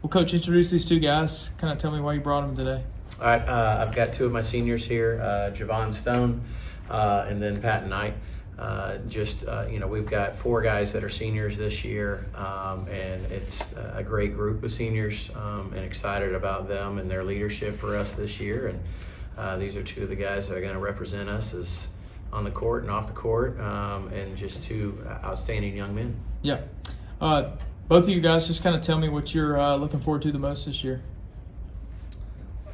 Well, Coach, introduce these two guys. Kind of tell me why you brought them today. All right, I've got two of my seniors here, Javon Stone and then Patton Knight. We've got four guys that are seniors this year, and it's a great group of seniors, and excited about them and their leadership for us this year. And these are two of the guys that are going to represent us as on the court and off the court, and just two outstanding young men. Yeah. Both of you guys, just kind of tell me what you're looking forward to the most this year.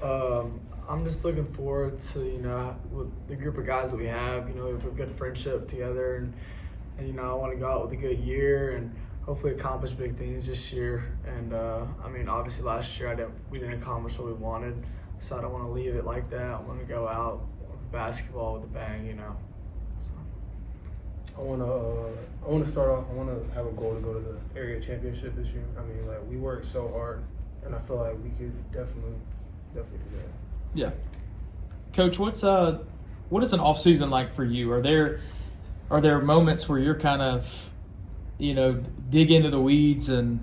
I'm just looking forward to, with the group of guys that we have, we have a good friendship together, and I want to go out with a good year and hopefully accomplish big things this year. And obviously last year we didn't accomplish what we wanted, so I don't want to leave it like that. I want to go out with basketball with a bang, So. I want to start off. I want to have a goal to go to the area championship this year. We worked so hard, and I feel like we could definitely do that. Yeah. Coach, what is an off season like for you? Are there moments where you're kind of, dig into the weeds and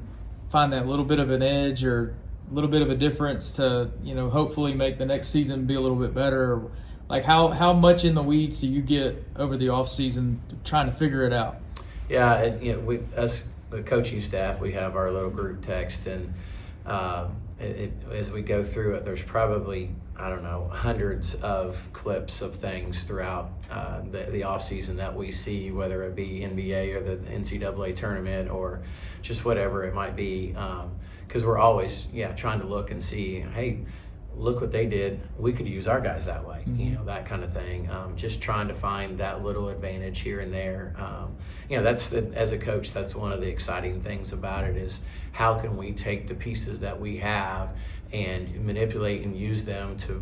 find that little bit of an edge or a little bit of a difference to, hopefully make the next season be a little bit better? Like how much in the weeds do you get over the off season trying to figure it out? Yeah, us the coaching staff, we have our little group text, and as we go through it, there's probably, hundreds of clips of things throughout the off season that we see, whether it be NBA or the NCAA tournament or just whatever it might be, because we're always trying to look and see, hey, look what they did. We could use our guys that way, that kind of thing. Just trying to find that little advantage here and there. As a coach, that's one of the exciting things about it is how can we take the pieces that we have and manipulate and use them to,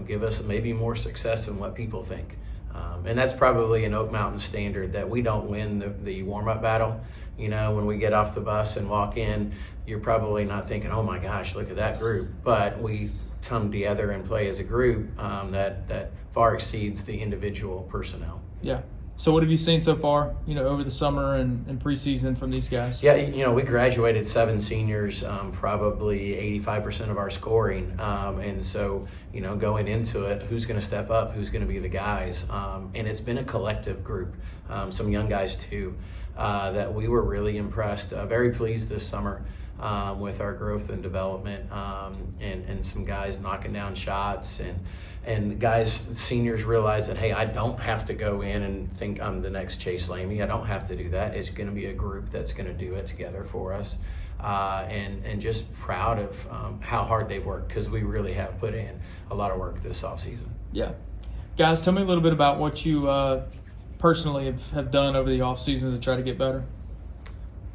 give us maybe more success than what people think. And that's probably an Oak Mountain standard that we don't win the warm-up battle. When we get off the bus and walk in, you're probably not thinking, oh my gosh, look at that group. But we come together and play as a group that far exceeds the individual personnel. Yeah. So what have you seen so far, over the summer and preseason from these guys? Yeah, we graduated 7 seniors, probably 85% of our scoring. And so, going into it, who's going to step up, who's going to be the guys? And it's been a collective group, some young guys too, that we were really impressed, very pleased this summer. With our growth and development, and some guys knocking down shots, and guys, seniors realize that, hey, I don't have to go in and think I'm the next Chase Lamey. I don't have to do that. It's going to be a group that's going to do it together for us, and just proud of how hard they work, because we really have put in a lot of work this offseason. Yeah. Guys, tell me a little bit about what you personally have done over the offseason to try to get better.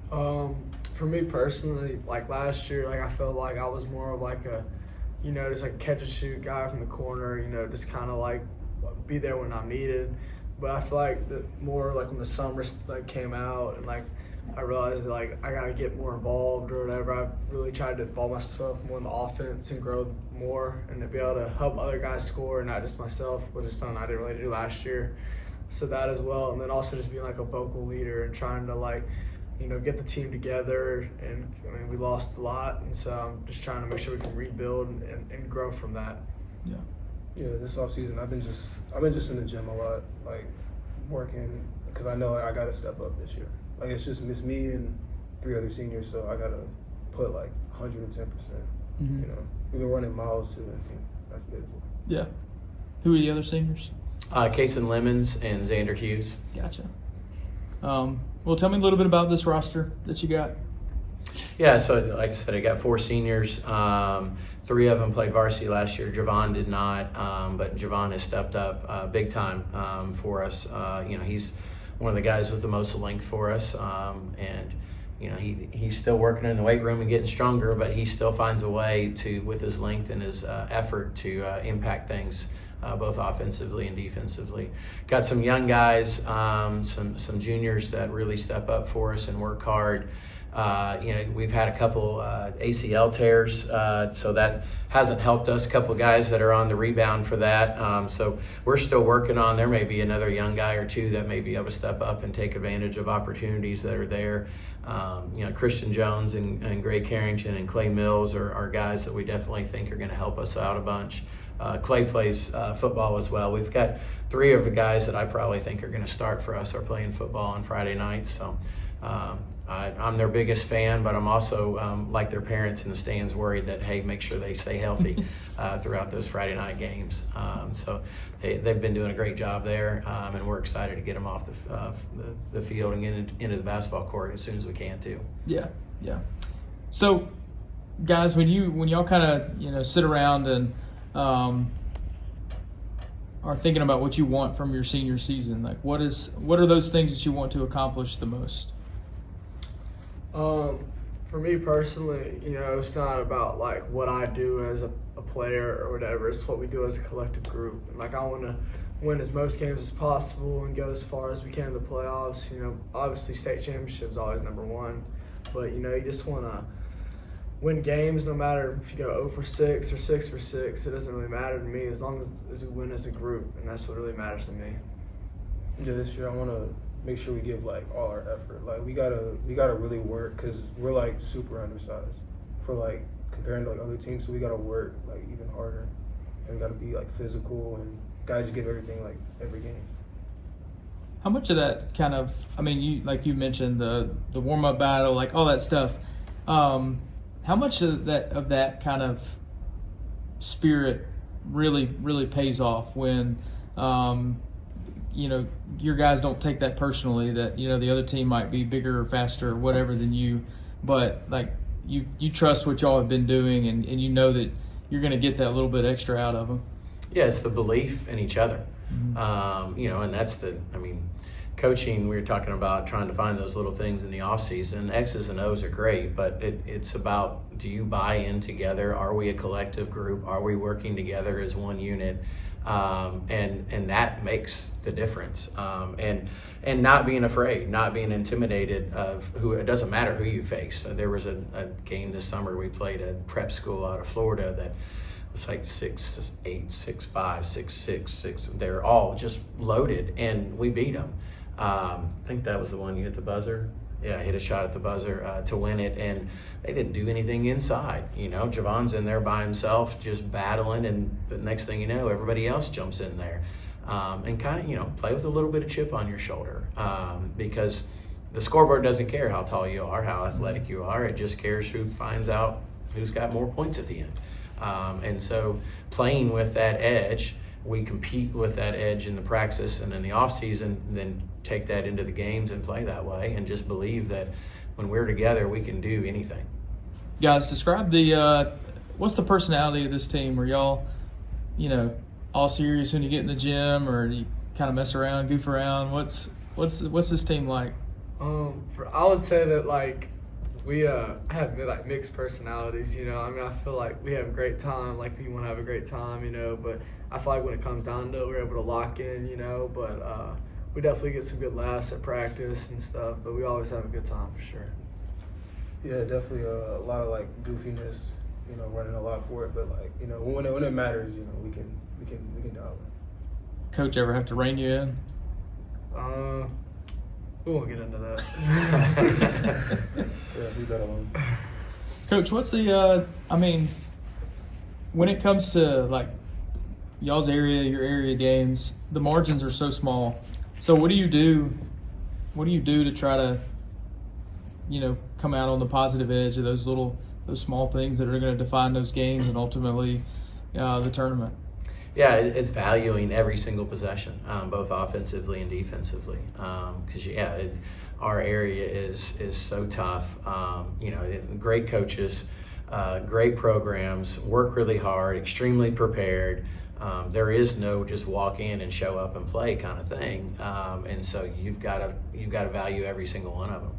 For me personally, like last year, I felt like I was more of like a, just like catch and shoot guy from the corner, just kind of like be there when I'm needed. But I feel like more like when the summer came out and I realized that I got to get more involved or whatever. I really tried to involve myself more in the offense and grow more and to be able to help other guys score, not just myself, which is something I didn't really do last year. So that as well, and then also just being like a vocal leader and trying to get the team together. And we lost a lot, and so I'm just trying to make sure we can rebuild and grow from that. Yeah. Yeah, this off season I've been just in the gym a lot, working, because I know I got to step up this year. It's just me and 3 other seniors, so I got to put 110%. Mm-hmm. We've been running miles too. I think that's good as well. Yeah. Who are the other seniors? Kason Lemons and Xander Hughes. Gotcha. Well, tell me a little bit about this roster that you got. Yeah, so like I said, I got 4 seniors. 3 of them played varsity last year. Javon did not, but Javon has stepped up big time for us. He's one of the guys with the most length for us, and he's still working in the weight room and getting stronger, but he still finds a way to, with his length and his effort, to impact things. Both offensively and defensively. Got some young guys, some juniors that really step up for us and work hard. We've had a couple ACL tears, so that hasn't helped us. A couple guys that are on the rebound for that. So we're still working on. There may be another young guy or two that may be able to step up and take advantage of opportunities that are there. Christian Jones and Gray Carrington and Clay Mills are guys that we definitely think are going to help us out a bunch. Clay plays football as well. We've got 3 of the guys that I probably think are going to start for us are playing football on Friday nights. So I'm their biggest fan, but I'm also, like their parents in the stands, worried that, hey, make sure they stay healthy throughout those Friday night games. So they've been doing a great job there, and we're excited to get them off the field and get into the basketball court as soon as we can too. Yeah. So, guys, when y'all kind of sit around and are thinking about what you want from your senior season, like what are those things that you want to accomplish the most? For me personally, it's not about like what I do as a player or whatever. It's what we do as a collective group. And like I want to win as most games as possible and go as far as we can in the playoffs. Obviously state championship is always number one, but you just want to win games no matter if you go 0 for 6 or 6 for 6. It doesn't really matter to me as long as we win as a group, and that's what really matters to me. Yeah, this year I want to make sure we give like all our effort. Like we gotta really work because we're like super undersized for like comparing to like other teams. So we gotta work like even harder, and we gotta be like physical and guys give everything like every game. How much of that kind of, you mentioned the warm up battle, like all that stuff. How much of that kind of spirit really pays off when your guys don't take that personally, that the other team might be bigger or faster or whatever than you, but like you trust what y'all have been doing and you know that you're going to get that little bit extra out of them. Yeah, it's the belief in each other. Mm-hmm. And that's coaching, we were talking about trying to find those little things in the off season. X's and O's are great, but it's about, do you buy in together? Are we a collective group? Are we working together as one unit? And that makes the difference. And not being afraid, not being intimidated of who. It doesn't matter who you face. There was a game this summer we played at prep school out of Florida that was like 6'8", 6'5", 6'6", 6. They're all just loaded, and we beat them. I think that was the one you hit the buzzer. Yeah, I hit a shot at the buzzer to win it, and they didn't do anything inside. Javon's in there by himself just battling, and the next thing you know, everybody else jumps in there. And kind of, play with a little bit of chip on your shoulder because the scoreboard doesn't care how tall you are, how athletic you are. It just cares who finds out who's got more points at the end. And so playing with that edge, we compete with that edge in the practice and in the off season, then take that into the games and play that way and just believe that when we're together, we can do anything. Guys, describe what's the personality of this team? Are y'all, all serious when you get in the gym, or you kind of mess around, goof around? What's this team like? I would say that like we have like mixed personalities. I feel like we have a great time. Like we want to have a great time, but I feel like when it comes down to it, we're able to lock in, but we definitely get some good laughs at practice and stuff, but we always have a good time for sure. Yeah, definitely a lot of like goofiness, running a lot for it, but like, when it matters, we can dial it. Coach ever have to rein you in? We won't get into that. Yeah, leave that alone. Coach, what's when it comes to like y'all's area, your area games, the margins are so small. So what do you do to try to, come out on the positive edge of those small things that are going to define those games and ultimately the tournament? Yeah, it's valuing every single possession, both offensively and defensively. Because our area is so tough. Great coaches, great programs, work really hard, extremely prepared. There is no just walk in and show up and play kind of thing, and so you've got to value every single one of them.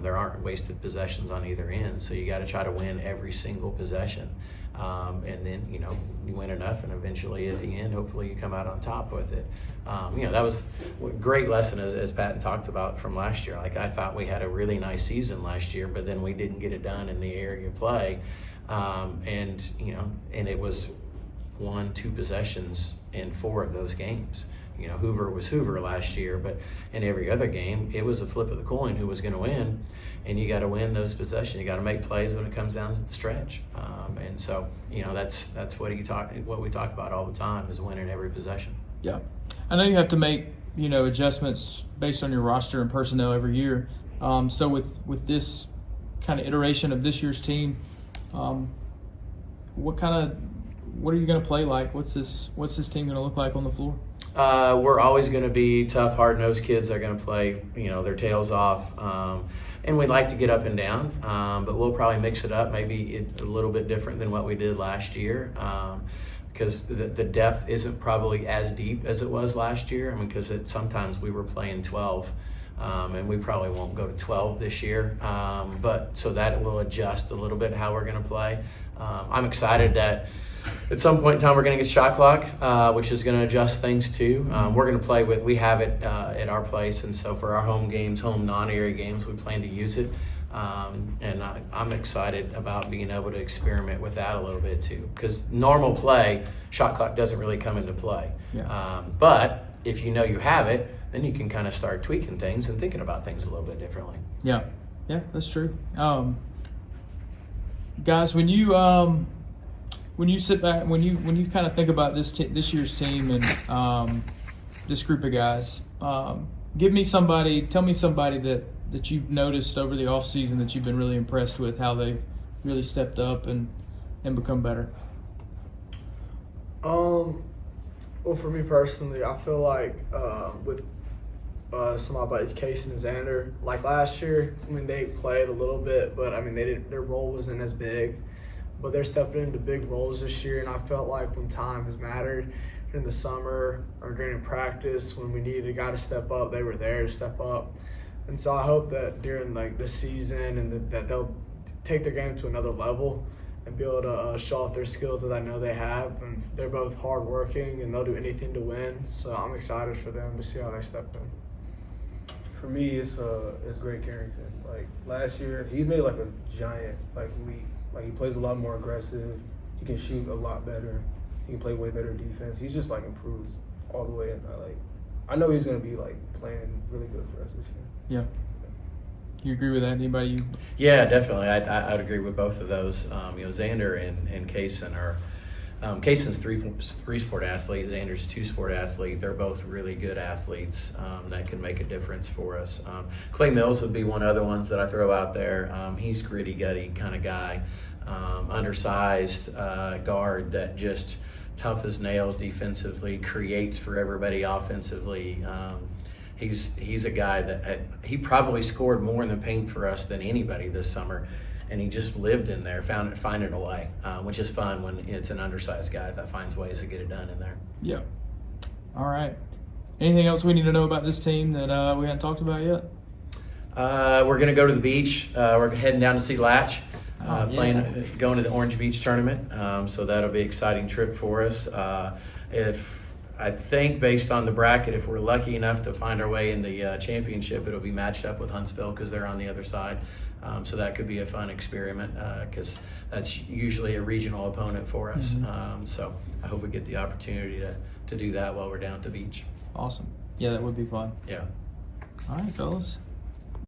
There aren't wasted possessions on either end, so you got to try to win every single possession. And then, you win enough, and eventually at the end, hopefully you come out on top with it. That was a great lesson, as Patton talked about, from last year. Like, I thought we had a really nice season last year, but then we didn't get it done in the area play. And it was 1-2 possessions in 4 of those games. Hoover was Hoover last year, but in every other game, it was a flip of the coin who was going to win, and you got to win those possessions. You got to make plays when it comes down to the stretch, and so that's what we talk about all the time, is winning every possession. Yeah, I know you have to make adjustments based on your roster and personnel every year. So with this kind of iteration of this year's team, what are you going to play like? What's this team going to look like on the floor? We're always going to be tough, hard-nosed kids that are going to play, their tails off. And we'd like to get up and down, but we'll probably mix it up, maybe a little bit different than what we did last year, because the depth isn't probably as deep as it was last year. Because sometimes we were playing 12, and we probably won't go to 12 this year. But so that will adjust a little bit how we're going to play. I'm excited that at some point in time we're going to get shot clock, which is going to adjust things too. We're going to play we have it at our place, and so for our home games, home non-area games, we plan to use it. And I'm excited about being able to experiment with that a little bit too, because normal play, shot clock doesn't really come into play. Yeah. But if you have it, then you can kind of start tweaking things and thinking about things a little bit differently. Yeah, that's true. Guys, when you sit back, when you kind of think about this year's team and this group of guys, tell me somebody that you've noticed over the off season that you've been really impressed with, how they've really stepped up and become better. Well, for me personally, I feel like with some of my buddies, Case and Xander, like last year, they played a little bit, but their role wasn't as big. But they're stepping into big roles this year, and I felt like when time has mattered in the summer or during practice, when we needed a guy to step up, they were there to step up. And so I hope that during the season and that they'll take their game to another level and be able to show off their skills that I know they have. And they're both hardworking, and they'll do anything to win. So I'm excited for them to see how they step in. For me, it's Greg Carrington. Like last year, he's made a giant leap. He plays a lot more aggressive. He can shoot a lot better. He can play way better defense. He's just improved all the way. And I know he's going to be playing really good for us this year. Yeah. You agree with that? Anybody? Yeah, definitely. I'd agree with both of those. Xander and Kaysen are. Kaysen's three-sport athlete. Xander's a two-sport athlete. They're both really good athletes that can make a difference for us. Clay Mills would be one other ones that I throw out there. He's gritty, gutty kind of guy, undersized guard that just tough as nails defensively, creates for everybody offensively. He's a guy that he probably scored more in the paint for us than anybody this summer. And he just lived in there, finding a way, which is fun when it's an undersized guy that finds ways to get it done in there. Yeah. All right. Anything else we need to know about this team that we haven't talked about yet? We're going to go to the beach. We're heading down to see Latch, going to the Orange Beach tournament. So that'll be an exciting trip for us. I think based on the bracket, if we're lucky enough to find our way in the championship, it'll be matched up with Huntsville because they're on the other side. So that could be a fun experiment because that's usually a regional opponent for us. Mm-hmm. So I hope we get the opportunity to do that while we're down at the beach. Awesome. Yeah, that would be fun. Yeah. All right, fellas.